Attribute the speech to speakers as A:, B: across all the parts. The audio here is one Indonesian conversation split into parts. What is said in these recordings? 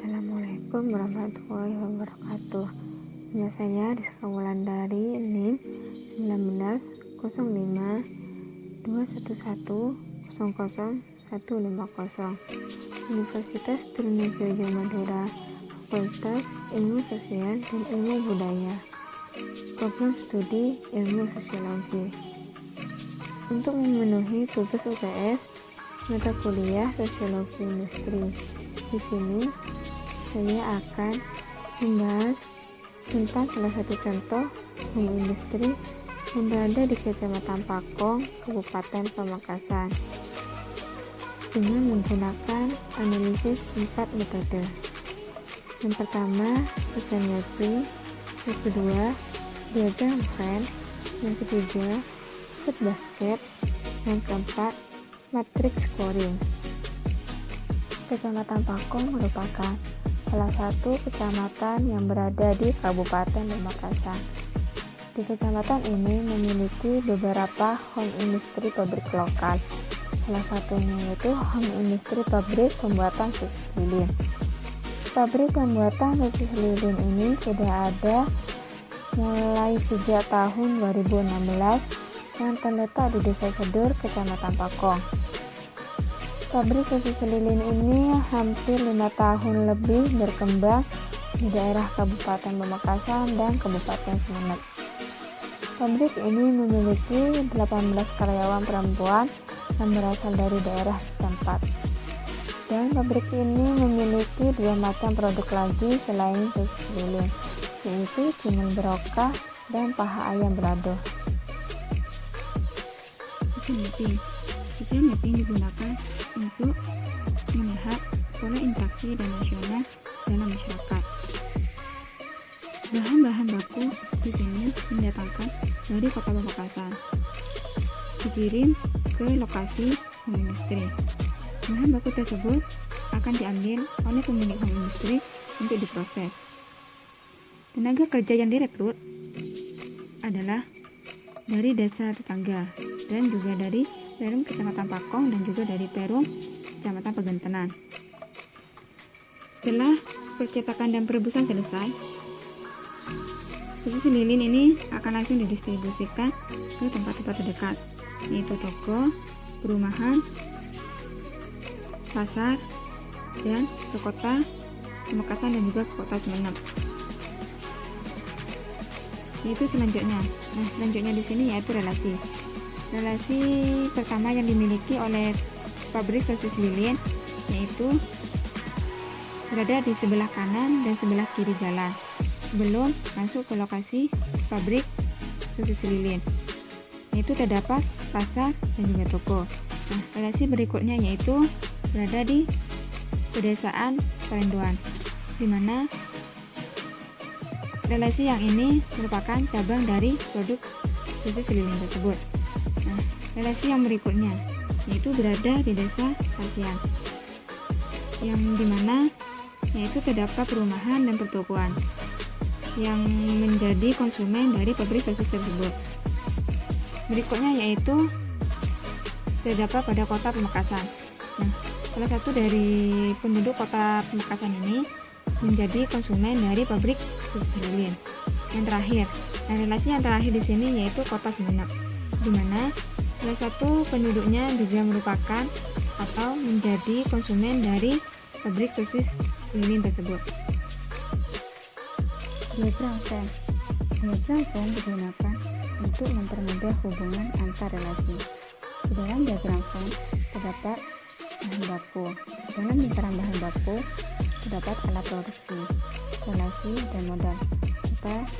A: Assalamualaikum warahmatullahi wabarakatuh. Nama saya Rizka Wulandari, NIM 19 0211000150, Universitas Trunojoyo Madura, Fakultas Ilmu Sosial dan Ilmu Budaya, Program Studi Ilmu Sosiologi. Untuk memenuhi tugas UTS mata kuliah Sosiologi Industri, di sini saya akan membahas tentang salah satu contoh home industry yang berada di Kecamatan Pakong, Kabupaten Pamekasan, dengan menggunakan analisis 4 metode. Yang pertama, desain mapping, yang kedua, diagram Venn, yang ketiga, food basket, yang keempat, matrix scoring. Kecamatan Pakong merupakan salah satu kecamatan yang berada di Kabupaten Pamekasan. Di kecamatan ini memiliki beberapa home industry pabrik lokal. Salah satunya yaitu home industry pabrik pembuatan sosis lilin. Pabrik pembuatan sosis lilin ini sudah ada mulai sejak tahun 2016 yang terletak di Desa Sedur, Kecamatan Pakong. Pabrik sosis lilin ini hampir 5 tahun lebih berkembang di daerah Kabupaten Pamekasan dan Kabupaten Sumeneb. Pabrik ini memiliki 18 karyawan perempuan yang berasal dari daerah setempat. Dan pabrik ini memiliki 2 macam produk lagi selain sosis lilin, yaitu cimol berokah dan paha ayam berado. Social mapping digunakan untuk melihat pola interaksi dan nasional dalam masyarakat. Bahan-bahan baku di sini mendatangkan dari Kota Pamekasan, dikirim ke lokasi home industry. Bahan baku tersebut akan diambil oleh pemilik home industry untuk diproses. Tenaga kerja yang direkrut adalah dari desa tetangga dan juga dari Perum Kecamatan Pakong dan juga dari Perum Kecamatan Pegentenan. Setelah percetakan dan perebusan selesai, sosis lilin ini akan langsung didistribusikan ke tempat-tempat terdekat, yaitu toko, perumahan, pasar, dan ke kota Pamekasan dan juga ke kota Sumeneb. Yaitu selanjutnya. Selanjutnya di sini yaitu relasi. Relasi pertama yang dimiliki oleh pabrik sosis lilin yaitu berada di sebelah kanan dan sebelah kiri jalan sebelum masuk ke lokasi pabrik sosis lilin, yaitu terdapat pasar dan juga toko. Relasi berikutnya yaitu berada di pedesaan Parendoan, di mana relasi yang ini merupakan cabang dari produk sosis lilin tersebut. Relasi yang berikutnya yaitu berada di desa Pasian, yang dimana yaitu terdapat perumahan dan pertokoan yang menjadi konsumen dari pabrik sosis tersebut. Berikutnya yaitu terdapat pada kota Pamekasan. Salah satu dari penduduk kota Pamekasan ini menjadi konsumen dari pabrik sosis lilin. Yang terakhir, relasi yang terakhir di sini yaitu kota Sumeneb, di mana salah satu penduduknya juga merupakan atau menjadi konsumen dari pabrik sosis lilin tersebut. Diagram Venn. Diagram Venn digunakan untuk mempermudah hubungan antar relasi. Di dalam diagram Venn terdapat bahan baku. Dalam lingkaran bahan baku terdapat alat produksi, relasi, dan modal.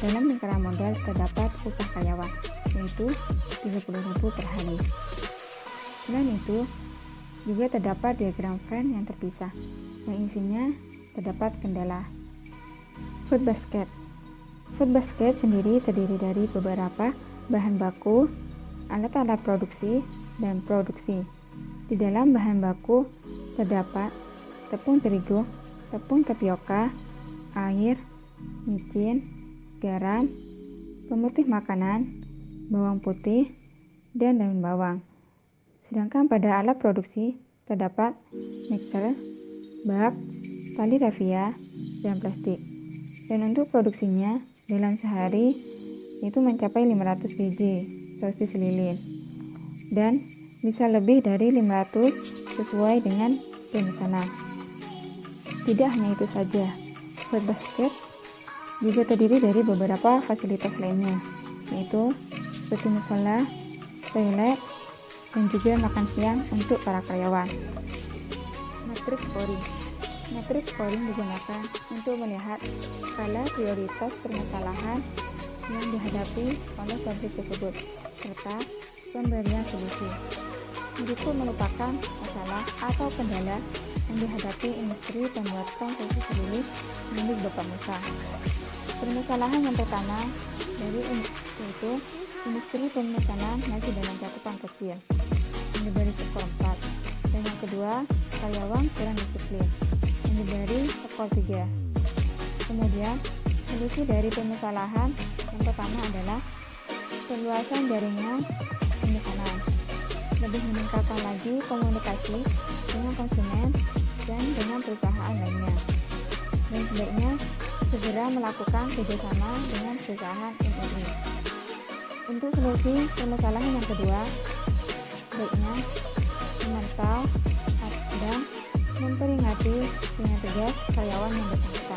A: Dalam lingkaran modal terdapat upah karyawan, yaitu 30.000 per hari. Selain itu, juga terdapat diagram Venn yang terpisah, yang isinya terdapat kendala. Food basket. Food basket sendiri terdiri dari beberapa bahan baku, alat-alat produksi, dan produksi. Di dalam bahan baku terdapat tepung terigu, tepung tapioka, air, micin, garam, pemutih makanan, bawang putih, dan daun bawang. Sedangkan pada alat produksi terdapat mixer, bak, tali rafia, dan plastik. Dan untuk produksinya, dalam sehari itu mencapai 500 biji sosis lilin. Dan bisa lebih dari 500 sesuai dengan pemesanan. Tidak hanya itu saja, Food Basket juga terdiri dari beberapa fasilitas lainnya, yaitu seperti musola, toilet, dan juga makan siang untuk para karyawan. Matriks scoring. Matriks scoring digunakan untuk melihat skala prioritas permasalahan yang dihadapi oleh pabrik tersebut, serta pemberian solusi. Berikut merupakan masalah atau kendala yang dihadapi industri pembuatan sosis lilin milik Bapak Musa. Permasalahan yang pertama yaitu industri pemesanan masih dalam cakupan kecil yang diberi skor 4, dan yang kedua karyawan kurang disiplin yang diberi skor 3. Kemudian solusi dari permasalahan yang pertama adalah perluasan jaringan pemesanan, lebih meningkatkan lagi komunikasi dengan konsumen dan dengan perusahaan lainnya, dan sebaiknya segera melakukan kerjasama dengan perusahaan industri. Untuk solusi permasalahan yang kedua, baiknya memantau dan memperingati dengan tegas karyawan yang bersangkutan.